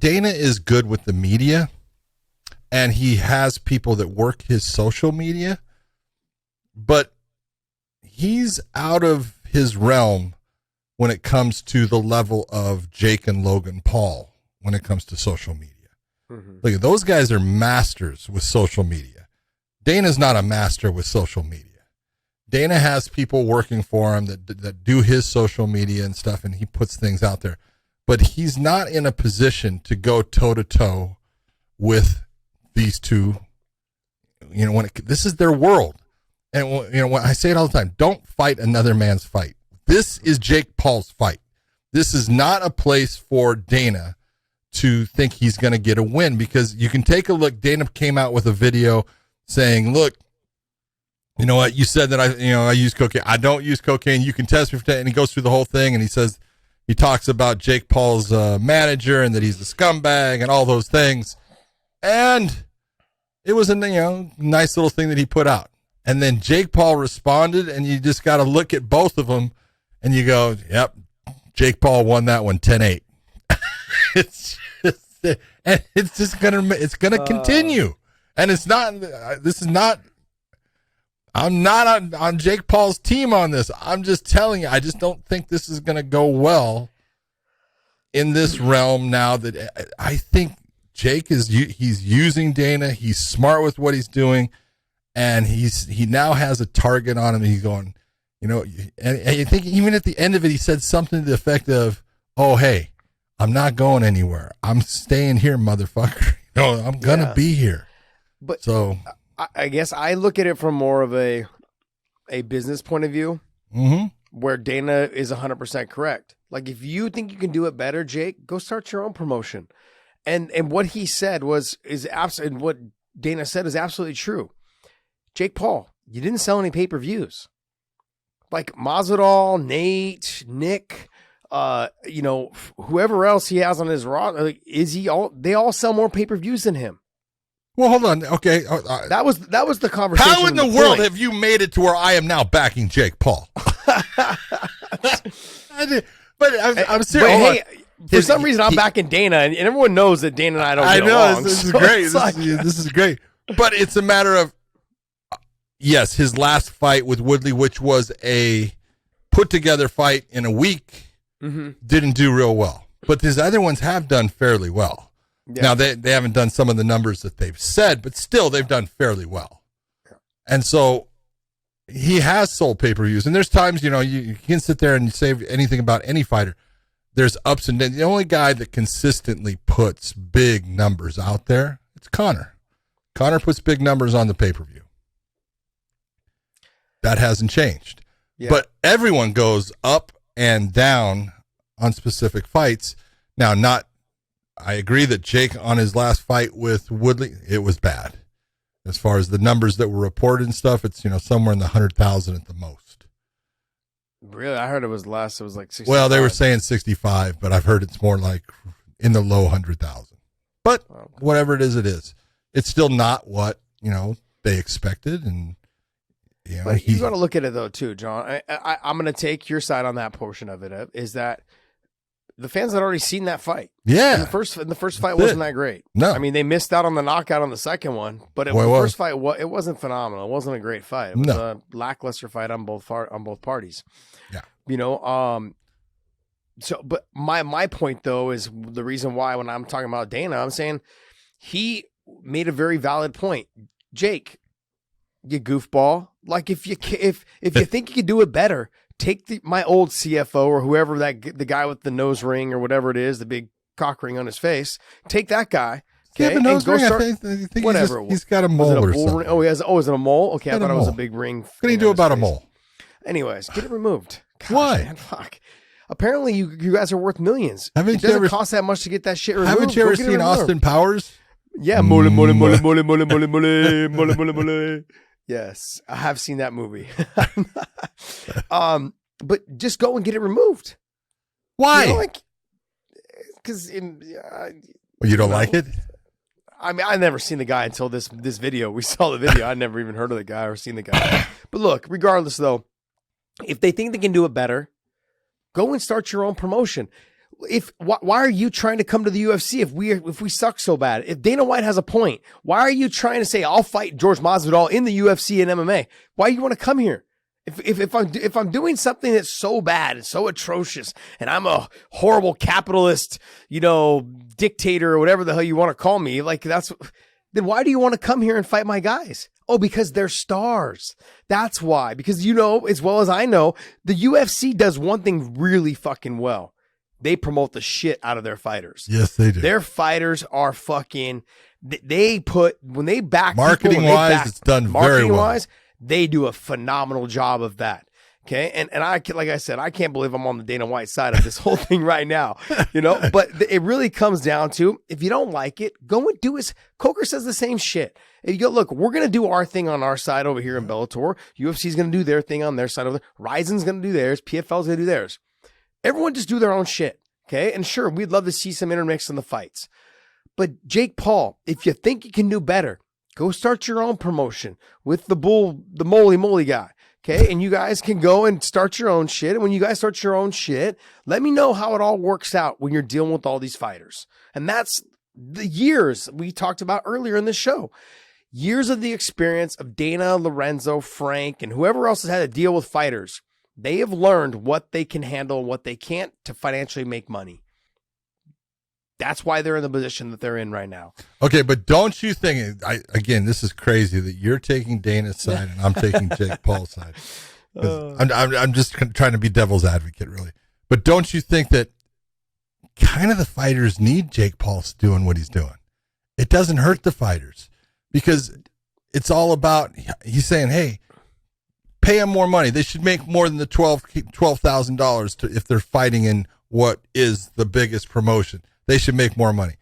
Dana is good with the media, and he has people that work his social media, but he's out of his realm when it comes to the level of Jake and Logan Paul when it comes to social media. Mm-hmm. Look, those guys are masters with social media. Dana's not a master with social media. Dana has people working for him that do his social media and stuff, and he puts things out there. But he's not in a position to go toe-to-toe with these two. You know, this is their world. And, you know, when I say it all the time, don't fight another man's fight. This is Jake Paul's fight. This is not a place for Dana to think he's going to get a win, because you can take a look. Dana came out with a video saying, look, you know what? You said that I use cocaine. I don't use cocaine. You can test me for that. And he goes through the whole thing, and he talks about Jake Paul's manager and that he's a scumbag and all those things. And it was a nice little thing that he put out. And then Jake Paul responded, and you just got to look at both of them, and you go, yep, Jake Paul won that one 10-8. It's gonna continue. And I'm not on Jake Paul's team on this. I'm just telling you, I just don't think this is going to go well in this realm now. That I think Jake he's using Dana. He's smart with what he's doing, and he now has a target on him. He's going, and I think even at the end of it, he said something to the effect of, "Oh, hey, I'm not going anywhere. I'm staying here, motherfucker. I'm going to be here." But so I guess I look at it from more of a business point of view, where Dana is 100% correct. Like, if you think you can do it better, Jake, go start your own promotion. And what he said and what Dana said is absolutely true. Jake Paul, you didn't sell any pay-per-views. Like Masvidal, Nate, Nick, whoever else he has on his roster, they all sell more pay-per-views than him. Well, hold on. Okay. That was the conversation. How in the world have you made it to where I am now backing Jake Paul? I'm serious. For some reason, I'm backing Dana, and everyone knows that Dana and I don't get along. This is great. This is great. But it's a matter of, yes, his last fight with Woodley, which was a put-together fight in a week, didn't do real well. But his other ones have done fairly well. Yeah. Now, they haven't done some of the numbers that they've said, but still, they've done fairly well. Yeah. And so he has sold pay-per-views. And there's times, you can sit there and say anything about any fighter. There's ups and downs. The only guy that consistently puts big numbers out there, it's Conor. Conor puts big numbers on the pay-per-view. That hasn't changed. Yeah. But everyone goes up and down on specific fights. Now, I agree that Jake on his last fight with Woodley, it was bad. As far as the numbers that were reported and stuff, it's, somewhere in the 100,000 at the most. Really? I heard it was less. It was like 65. Well, they were saying 65, but I've heard it's more like in the low 100,000. But whatever it is, it is. It's still not what, they expected. And, but you got to look at it though, too, John. I'm going to take your side on that portion of it, is that the fans had already seen that fight. Yeah. And the first fight wasn't that great. No. I mean, they missed out on the knockout on the second one, but the first fight, it wasn't phenomenal. It wasn't a great fight. It was a lackluster fight on both parties. Yeah. But my point though is the reason why when I'm talking about Dana, I'm saying he made a very valid point. Jake, you goofball. Like if you think you can do it better, take my old CFO or whoever the guy with the nose ring or whatever it is, the big cock ring on his face. Take that guy. Okay, yeah, nose ring. I think whatever. He's got a mole or something. Ring? Oh, he has. Oh, is it a mole? Okay, I thought it was a big ring. What can he do about a mole? Anyways, get it removed. Gosh, why? Man, fuck. Apparently, you guys are worth millions. It doesn't cost that much to get that shit removed. Haven't you ever seen Austin Powers? Yeah, mole. Yes, I have seen that movie. But just go and get it removed. Why? Because you don't like it? I mean, I've never seen the guy until this video. We saw the video. I'd never even heard of the guy or seen the guy. But look, regardless though, if they think they can do it better, go and start your own promotion. Why are you trying to come to the UFC if we suck so bad? If Dana White has a point, why are you trying to say I'll fight George Masvidal in the UFC and MMA? Why do you want to come here? If I'm doing something that's so bad and so atrocious, and I'm a horrible capitalist, dictator or whatever the hell you want to call me, then why do you want to come here and fight my guys? Oh, because they're stars. That's why. Because as well as I know, the UFC does one thing really fucking well. They promote the shit out of their fighters. Yes, they do. Their fighters are fucking. When they back marketing people, wise, it's done very well. They do a phenomenal job of that. Okay. And like I said, I can't believe I'm on the Dana White side of this whole thing right now, but it really comes down to, if you don't like it, go and do it. Coker says the same shit. If you go, look, we're going to do our thing on our side over here in Bellator. UFC's going to do their thing on their side over there. Ryzen's going to do theirs. PFL's going to do theirs. Everyone just do their own shit. Okay. And sure, we'd love to see some intermix in the fights, but Jake Paul, if you think you can do better, go start your own promotion with the moly guy. Okay. And you guys can go and start your own shit. And when you guys start your own shit, let me know how it all works out when you're dealing with all these fighters. And that's the years we talked about earlier in the show. Years of the experience of Dana, Lorenzo, Frank, and whoever else has had to deal with fighters. They have learned what they can handle and what they can't to financially make money. That's why they're in the position that they're in right now. Okay, but don't you think, again, this is crazy that you're taking Dana's side and I'm taking Jake Paul's side. I'm just trying to be devil's advocate, really. But don't you think that kind of the fighters need Jake Paul doing what he's doing? It doesn't hurt the fighters because it's all about, he's saying, hey, pay them more money. They should make more than the $12,000 if they're fighting in what is the biggest promotion. They should make more money.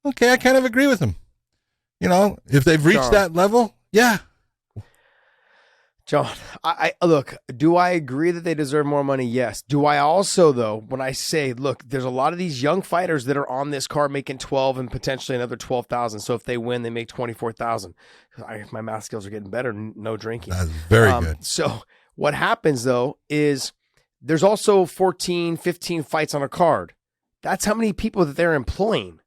Okay, I kind of agree with him. If they've reached that level, yeah. John, I look, do I agree that they deserve more money? Yes. Do I also, though, when I say, look, there's a lot of these young fighters that are on this card making 12 and potentially another 12,000. So if they win, they make 24,000. My math skills are getting better. No drinking. That's very good. So what happens, though, is there's also 14, 15 fights on a card. That's how many people that they're employing.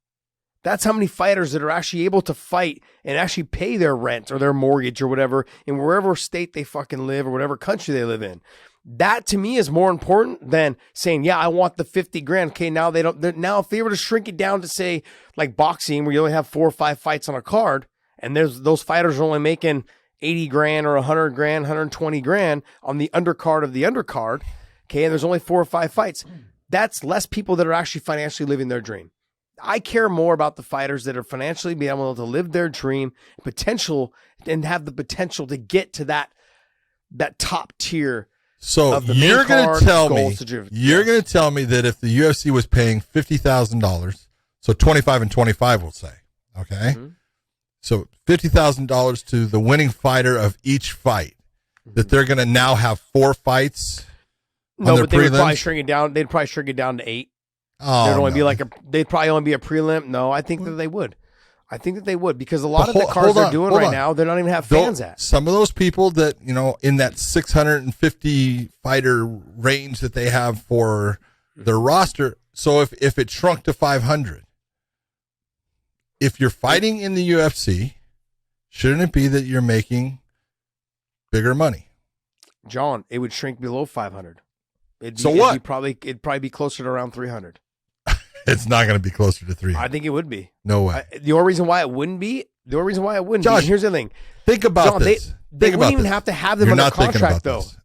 That's how many fighters that are actually able to fight and actually pay their rent or their mortgage or whatever in wherever state they fucking live or whatever country they live in. That to me is more important than saying, yeah, I want the 50 grand. Okay, now now if they were to shrink it down to say like boxing where you only have 4 or 5 fights on a card and those fighters are only making 80 grand or 100 grand, 120 grand on the undercard of the undercard. Okay, and there's only 4 or 5 fights. That's less people that are actually financially living their dream. I care more about the fighters that are financially being able to live their dream potential and have the potential to get to that top tier. So you're going to tell me that if the UFC was paying $50,000, so 25 and 25, we'll say, okay? Mm-hmm. So $50,000 to the winning fighter of each fight, that they're going to now have 4 fights. No, but they would probably shrink it down. They'd probably shrink it down to 8. Oh, they'd probably only be a prelim. No, I think that they would. I think that they would because a lot of the cards they're doing right now, they're not even have fans at. Some of those people that, in that 650 fighter range that they have for their roster. So if it shrunk to 500, if you're fighting in the UFC, shouldn't it be that you're making bigger money? John, it would shrink below 500. It'd probably be closer to around 300. It's not going to be closer to 300. I think it would be. No way. The only reason why it wouldn't be. Josh, here's the thing. Think about this. They wouldn't even have to have them under contract, though. This.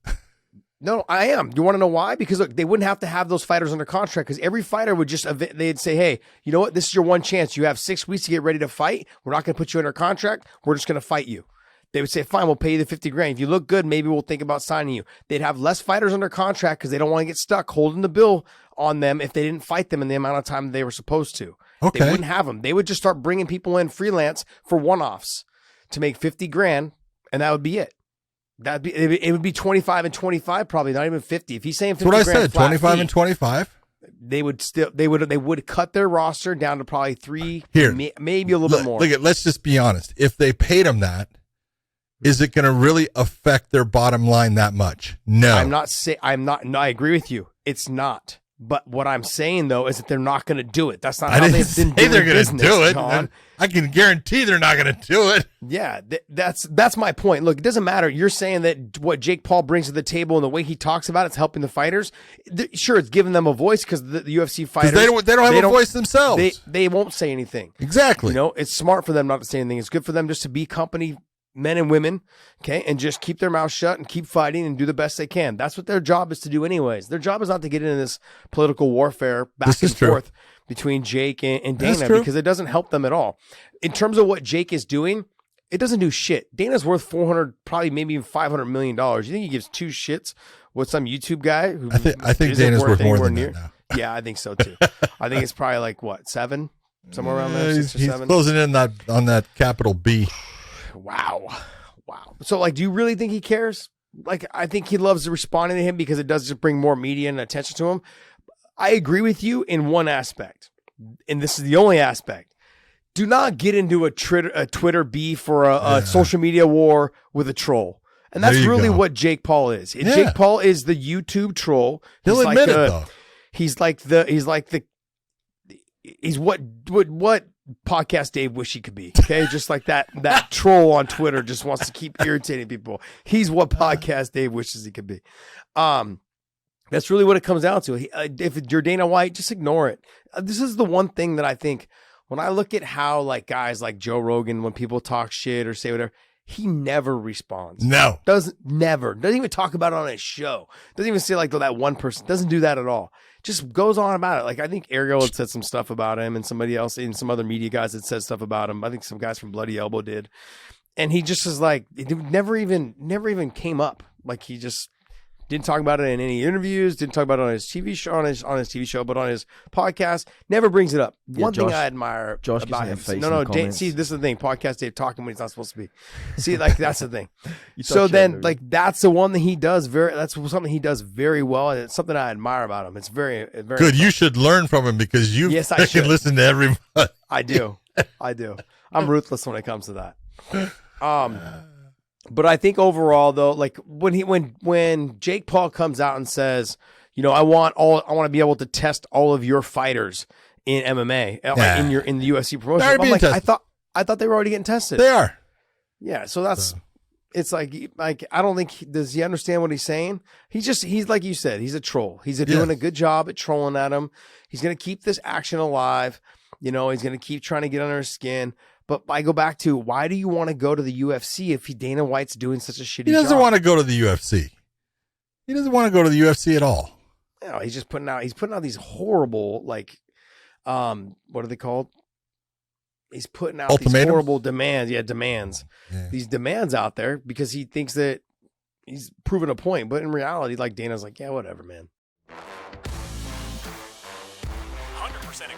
No, I am. You want to know why? Because look, they wouldn't have to have those fighters under contract because every fighter would they'd say, hey, you know what? This is your one chance. You have 6 weeks to get ready to fight. We're not going to put you under contract. We're just going to fight you. They would say, fine, we'll pay you the 50 grand. If you look good, maybe we'll think about signing you. They'd have less fighters under contract because they don't want to get stuck holding the bill on them if they didn't fight them in the amount of time they were supposed to. Okay. They wouldn't have them. They would just start bringing people in freelance for one-offs to make 50 grand, and that would be it. It would be 25 and 25, probably not even 50. If he's saying 50 That's grand, what I said, 25 and 25. They would cut their roster down to probably 3, maybe a little bit more. Let's just be honest. If they paid them that, is it going to really affect their bottom line that much? No. No, I agree with you. It's not. But what I'm saying though is that they're not going to do it. That's not I how didn't they've say been doing they're going to business, do it. John. I can guarantee they're not going to do it. Yeah, that's my point. Look, it doesn't matter. You're saying that what Jake Paul brings to the table and the way he talks about it's helping the fighters. Sure, it's giving them a voice because the UFC fighters They don't have a voice themselves. They won't say anything. Exactly. You know, it's smart for them not to say anything. It's good for them just to be company men and women, okay, and just keep their mouth shut and keep fighting and do the best they can. That's what their job is to do anyways. Their job is not to get into this political warfare back and forth between Jake and Dana because it doesn't help them at all. In terms of what Jake is doing, it doesn't do shit. Dana's worth $400, probably maybe even $500 million. You think he gives two shits with some YouTube guy? Who I think Dana's worth more than that now. Yeah, I think so too. I think it's probably like what, 7? Somewhere around there, 6 or 7. He's closing in on that capital B. Wow. So, like, do you really think he cares? Like, I think he loves responding to him because it does just bring more media and attention to him. I agree with you in one aspect, and this is the only aspect. Do not get into a Twitter beef or a social media war with a troll. And that's really what Jake Paul is. Yeah. Jake Paul is the YouTube troll. He'll admit it, though. He's what Podcast Dave wish he could be. Okay, just like that troll on Twitter just wants to keep irritating people. He's what Podcast Dave wishes he could be. That's really what it comes down to. If you're Dana White, just ignore it. This is the one thing that I think when I look at how like guys like Joe Rogan, when people talk shit or say whatever, he never responds. No, doesn't even talk about it on his show. Doesn't even say like that one person. Doesn't do that at all. Just goes on about it. Like I think Ariel had said some stuff about him, and somebody else and some other media guys had said stuff about him. I think some guys from Bloody Elbow did, and he just is like it never even came up. Like he just didn't talk about it in any interviews. Didn't talk about it on his TV show, on his TV show, but on his podcast, never brings it up. One thing I admire about him. No, Dave, see, this is the thing. Podcast Dave talking when he's not supposed to be. See, like that's the thing. So then, like that's the one that he does that's something he does very well, and it's something I admire about him. It's very good. Important. You should learn from him because you can listen to everyone. I do. I'm ruthless when it comes to that. But I think overall, though, like when Jake Paul comes out and says, you know, I want to be able to test all of your fighters in MMA in the UFC promotion. I'm like, I thought they were already getting tested. They are. Yeah, so that's it's like I don't think does he understand what he's saying? He's like you said, he's a troll. He's doing a good job at trolling at him. He's gonna keep this action alive. You know, he's gonna keep trying to get under his skin. But I go back to why do you want to go to the UFC if Dana White's doing such a shitty job? He doesn't want to go to the UFC. He doesn't want to go to the UFC at all. No, he's just putting out these horrible what are they called? He's putting out these horrible demands. Yeah, demands. Yeah. These demands out there because he thinks that he's proven a point. But in reality, like Dana's like, yeah, whatever, man. 100% agree.